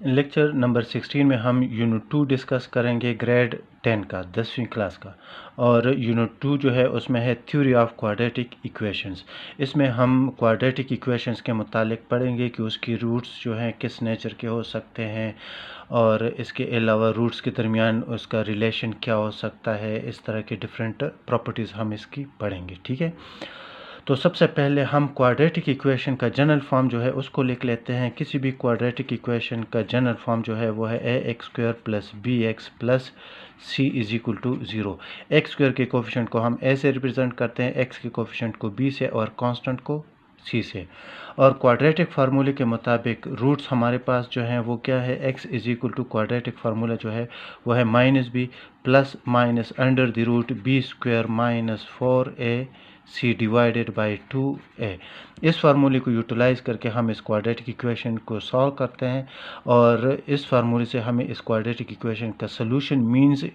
Lecture number 16 में हम unit 2 discuss करेंगे ग्रेड 10 का 10वीं क्लास का। और यूनिट 2 जो है उसमें है थ्योरी ऑफ क्वाड्रेटिक इक्वेशंस। इसमें हम क्वाड्रेटिक इक्वेशंस के मुतालिक पढ़ेंगे कि उसकी रूट्स जो हैं किस नेचर के हो सकते हैं, और इसके अलावा रूट्स के दरमियान उसका रिलेशन क्या हो सकता है। इस तरह के डिफरेंट प्रॉपर्टीज़ हम इसकी पढ़ेंगे, ठीक है। तो सबसे पहले हम क्वाड्रेटिक इक्वेशन का जनरल फॉर्म जो है उसको लिख लेते हैं। किसी भी क्वाड्रेटिक इक्वेशन का जनरल फॉर्म जो है वो है ax² plus bx plus c is equal to 0। X square के कोफिशेंट को हम a से रिप्रेजेंट करते हैं, x के कोफिशेंट को b से और कांस्टेंट को c से। और क्वाड्रेटिक फार्मूले के मुताबिक रूट्स हमारे पास जो हैं वो क्या है, x is equal to quadratic formula जो है वो है -b plus minus under the root b² minus 4ac divided by 2a। इस फार्मूले को यूटिलाइज़ करके हम इस क्वाड्रेटिक इक्वेशन को सॉल्व करते हैं, और इस फार्मूले से हमें इस क्वाड्रेटिक इक्वेशन का सलूशन मीन्स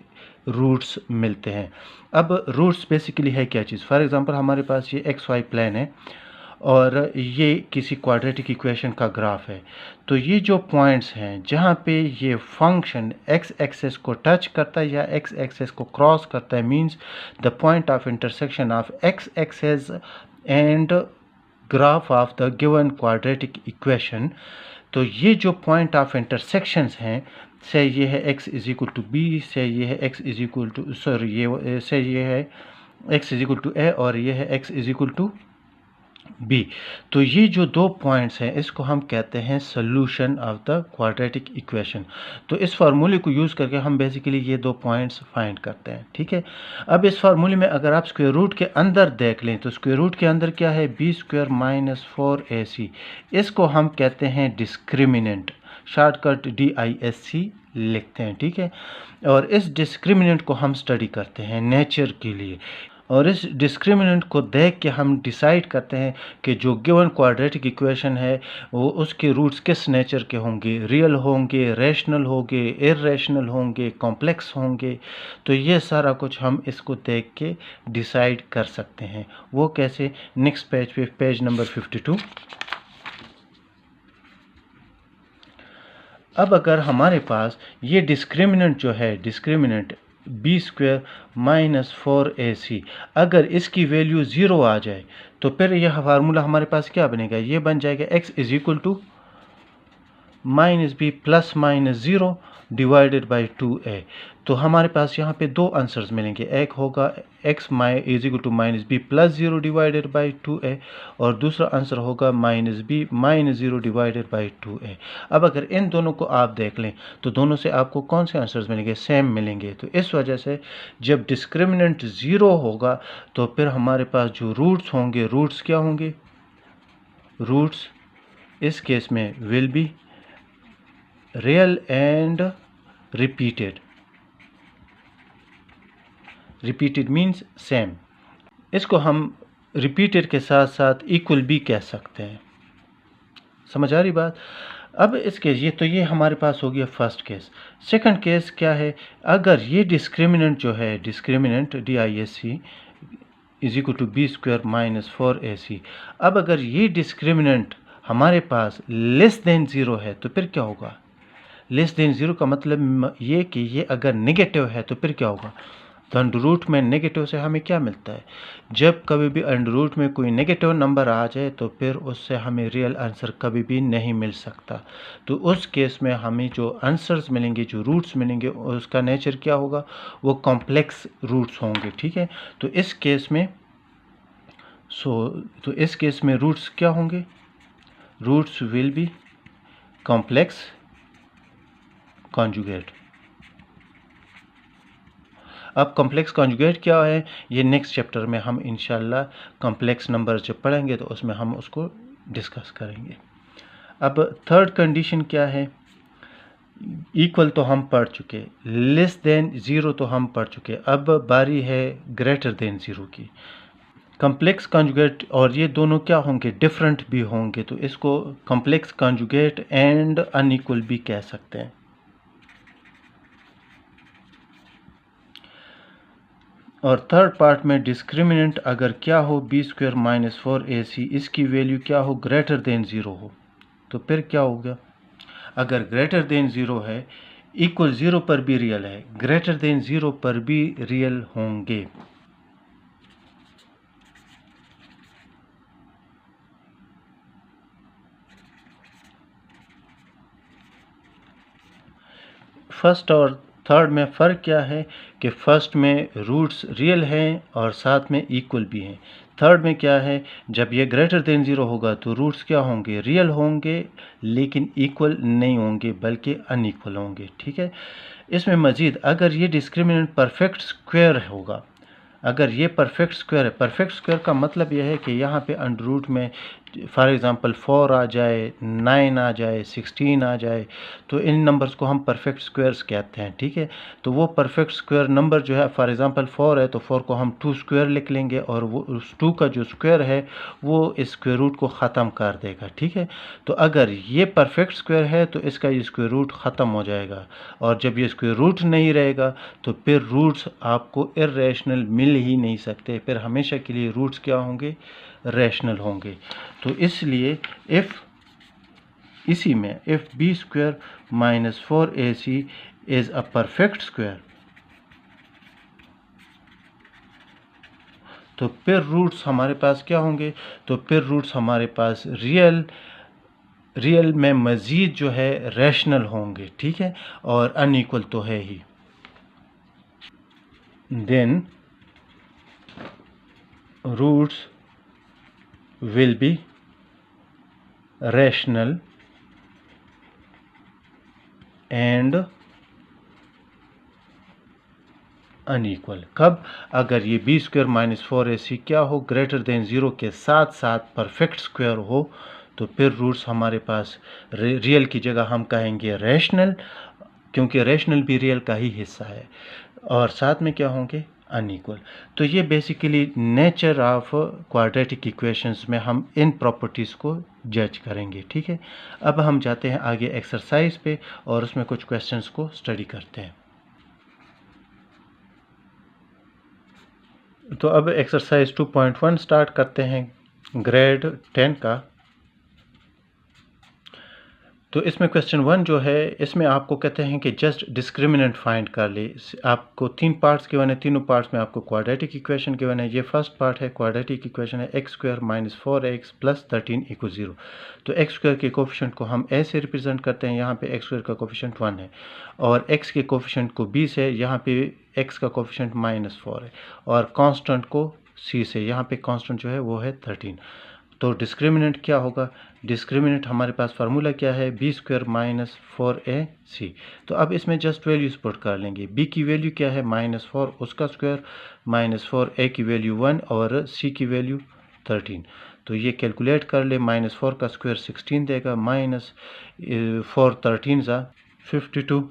रूट्स मिलते हैं। अब रूट्स बेसिकली है क्या चीज़। फॉर एग्जांपल हमारे पास ये XY प्लेन है और ये किसी क्वाड्रेटिक इक्वेशन का ग्राफ है। तो ये जो पॉइंट्स हैं जहाँ पे ये फंक्शन x एक्सेस को टच करता है या x एक्सेस को क्रॉस करता है, means the point of intersection of x axis and graph of the given quadratic equation. तो ये जो पॉइंट ऑफ इंटरसेक्शंस हैं, से ये है x is equal to b, से ये है x इज इक्वल टू से ये है x is equal to a, और ये है x is equal to b. तो ये जो दो पॉइंट्स हैं इसको हम कहते हैं solution of the quadratic equation. तो इस फार्मूले को यूज़ करके हम बेसिकली ये दो पॉइंट्स फाइंड करते हैं, ठीक है। अब इस फार्मूले में अगर आप स्क्वायर रूट के अंदर देख लें तो स्क्वायर रूट के अंदर क्या है, b² माइनस 4ac। इसको हम कहते हैं डिस्क्रिमिनेंट, शॉर्टकट DISC लिखते हैं, ठीक है। और इस डिस्क्रिमिनेंट को हम स्टडी करते हैं नेचर के लिए, और इस डिस्क्रिमिनेंट को देख के हम डिसाइड करते हैं कि जो गिवन क्वाड्रेटिक इक्वेशन है वो उसके रूट्स किस नेचर के होंगे, रियल होंगे, रैशनल होंगे, इर्रेशनल होंगे, कॉम्प्लेक्स होंगे। तो ये सारा कुछ हम इसको देख के डिसाइड कर सकते हैं। वो कैसे, नेक्स्ट पेज पे, पेज नंबर 52। अब अगर हमारे पास ये डिस्क्रिमिनेंट जो है, डिस्क्रिमिनेंट b² माइनस 4ac, अगर इसकी वैल्यू 0 आ जाए तो फिर यह फार्मूला हमारे पास क्या बनेगा, ये बन जाएगा x is equal to -b plus minus 0 divided by 2a। तो हमारे पास यहाँ पे दो आंसर्स मिलेंगे, एक होगा x is equal to -b plus 0 divided by 2a, और दूसरा आंसर होगा -b minus 0 divided by 2a। अब अगर इन दोनों को आप देख लें तो दोनों से आपको कौन से आंसर्स मिलेंगे, सेम मिलेंगे। तो इस वजह से जब डिस्क्रिमिनेंट 0 होगा तो फिर हमारे पास जो रूट्स होंगे, रूट्स क्या होंगे, रूट्स इस केस में will be real and repeated. Repeated means same. इसको हम रिपीटेड के साथ साथ इक्वल भी कह सकते हैं। समझ आ रही बात। अब इसके ये हमारे पास हो गया फर्स्ट केस। सेकंड केस क्या है, अगर ये डिस्क्रिमिनेंट जो है, discriminant DISC is equal to b² minus 4ac। अब अगर ये डिस्क्रिमिनेंट हमारे पास लेस देन 0 है तो फिर क्या होगा, लेस देन 0 का मतलब ये कि ये अगर नेगेटिव है तो फिर क्या होगा। तो अंडर रूट में नेगेटिव से हमें क्या मिलता है, जब कभी भी अंडर रूट में कोई नेगेटिव नंबर आ जाए तो फिर उससे हमें रियल आंसर कभी भी नहीं मिल सकता। तो उस केस में हमें जो आंसर्स मिलेंगे, जो रूट्स मिलेंगे, उसका नेचर क्या होगा, वो कॉम्प्लेक्स रूट्स होंगे, ठीक है। तो इस केस में रूट्स क्या होंगे, roots will be complex conjugate. अब कॉम्प्लेक्स कॉन्जुगेट क्या है, ये नेक्स्ट चैप्टर में हम इंशाल्लाह कॉम्प्लेक्स नंबर जब पढ़ेंगे तो उसमें हम उसको डिस्कस करेंगे। अब थर्ड कंडीशन क्या है, इक्वल तो हम पढ़ चुके, लेस देन 0 तो हम पढ़ चुके, अब बारी है ग्रेटर देन 0 की। कॉम्प्लेक्स कॉन्जुगेट और ये दोनों क्या होंगे, डिफरेंट भी होंगे, तो इसको कॉम्प्लेक्स कॉन्जुगेट एंड अनइक्वल भी कह सकते हैं। और थर्ड पार्ट में डिस्क्रिमिनेंट अगर क्या हो, b² माइनस 4ac, इसकी वैल्यू क्या हो, ग्रेटर देन 0 हो, तो फिर क्या होगा। अगर ग्रेटर देन 0 है, इक्वल 0 पर भी रियल है, ग्रेटर देन 0 पर भी रियल होंगे। फर्स्ट और थर्ड में फ़र्क क्या है कि फर्स्ट में रूट्स रियल हैं और साथ में इक्वल भी हैं। थर्ड में क्या है, जब ये ग्रेटर देन 0 होगा तो रूट्स क्या होंगे, रियल होंगे लेकिन इक्वल नहीं होंगे बल्कि अनइक्वल होंगे। ठीक है। इसमें मज़ीद अगर ये डिस्क्रिमिनेंट परफेक्ट स्क्वायर होगा, अगर ये परफेक्ट स्क्वायर है, परफेक्ट स्क्वायर का मतलब यह है कि यहाँ पे अंडर रूट में फॉर एग्ज़ाम्पल 4 आ जाए, 9 आ जाए, 16 आ जाए, तो इन नंबर्स को हम परफेक्ट स्क्वायर्स कहते हैं। ठीक है। तो वो परफेक्ट स्क्वायर नंबर जो है, फॉर एग्ज़ाम्पल 4 है तो 4 को हम 2 स्क्वायर लिख लेंगे और वो उस 2 का जो स्क्वायर है वो इस स्क्वायर रूट को ख़त्म कर देगा। ठीक है। तो अगर ये परफेक्ट स्क्वायर है तो इसका ये स्क्वायर रूट ख़त्म हो जाएगा, और जब ये स्क्वायर रूट नहीं रहेगा तो फिर रूट्स आपको इर्रेशनल मिल ही नहीं सकते, फिर हमेशा के लिए रूट्स क्या होंगे, रैशनल होंगे। तो इसलिए इसी में if b square minus 4ac is a perfect square, तो फिर रूट्स हमारे पास क्या होंगे, तो फिर रूट्स हमारे पास रियल में मज़ीद जो है रैशनल होंगे। ठीक है। और अनइक्वल तो है ही। Then roots will be rational and unequal. कब, अगर ये बी स्क्वायर माइनस 4ac क्या हो, ग्रेटर देन 0 के साथ साथ परफेक्ट स्क्वायर हो, तो फिर रूट्स हमारे पास रियल की जगह हम कहेंगे रैशनल, क्योंकि रैशनल भी रियल का ही हिस्सा है, और साथ में क्या होंगे, अनइक्वल। तो ये basically nature of quadratic equations में हम इन प्रॉपर्टीज़ को जज करेंगे। ठीक है। अब हम जाते हैं आगे एक्सरसाइज पे और उसमें कुछ क्वेश्चंस को स्टडी करते हैं। तो अब एक्सरसाइज 2.1 स्टार्ट करते हैं, ग्रेड 10 का। तो इसमें क्वेश्चन 1 जो है, इसमें आपको कहते हैं कि जस्ट डिस्क्रिमिनेंट फाइंड कर ले। आपको 3 पार्ट्स गिवन है, तीनों पार्ट्स में आपको क्वाड्रेटिक इक्वेशन गिवन है। ये फर्स्ट पार्ट है, क्वाड्रेटिक इक्वेशन है x square minus 4x plus 13 equal 0। तो एक्स स्क्वायर के कोफिशिएंट को हम ए से रिप्रेजेंट करते हैं, यहाँ पे एक्स स्क्वायर का कोफिशिएंट 1 है, और एक्स के कोफिशिएंट को b से, यहाँ पे एक्स का कोफिशिएंट -4 है, और कांस्टेंट को c से, यहाँ पे कांस्टेंट जो है वो है 13। तो डिस्क्रिमिनेंट क्या होगा, डिस्क्रिमिनेंट हमारे पास फार्मूला क्या है, बी स्क्वायर माइनस 4ac। तो अब इसमें जस्ट वैल्यूज पुट कर लेंगे। b की वैल्यू क्या है, -4, उसका स्क्वायर -4, a की वैल्यू 1 और c की वैल्यू 13। तो ये कैलकुलेट कर ले, -4 का स्क्वायर 16 देगा, -4 13 ज़ा 52।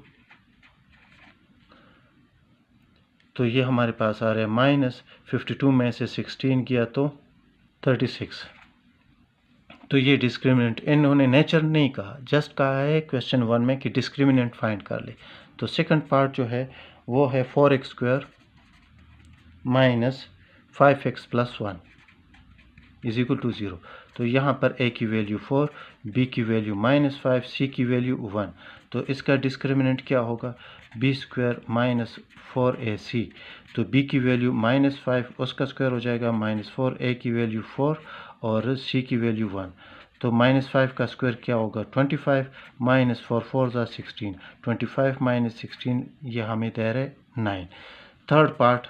तो ये हमारे पास आ रहा है -52 में से 16 किया तो 36। तो ये डिस्क्रिमिनेंट, इन्होंने नेचर नहीं कहा, जस्ट कहा है क्वेश्चन 1 में कि डिस्क्रिमिनेंट फाइंड कर ले। तो सेकंड पार्ट जो है वो है 4x square minus 5x plus 1 is equal to 0। तो यहाँ पर a की वैल्यू 4, b की वैल्यू -5, c की वैल्यू 1। तो इसका डिस्क्रिमिनेंट क्या होगा, b स्क्वायर माइनस 4ac। तो b की वैल्यू -5, उसका स्क्वायर हो जाएगा -4, a की वैल्यू 4 और c की वैल्यू 1। तो -5 का स्क्वायर क्या होगा, 25, -4 4 ज़ा 16, 25 माइनस 16 ये हमें दे रहे 9। Third part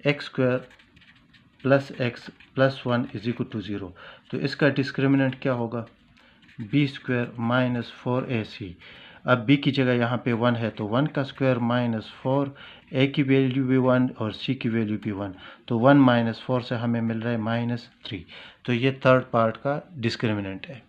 x square plus x plus 1 is equal to 0। तो इसका डिस्क्रिमिनेंट क्या होगा, बी स्क्वायर माइनस 4ac। अब b की जगह यहाँ पे 1 है, तो 1 का स्क्वायर -4, a की वैल्यू भी 1 और c की वैल्यू भी 1। तो 1 -4 से हमें मिल रहा है -3। तो ये थर्ड पार्ट का डिस्क्रिमिनेंट है।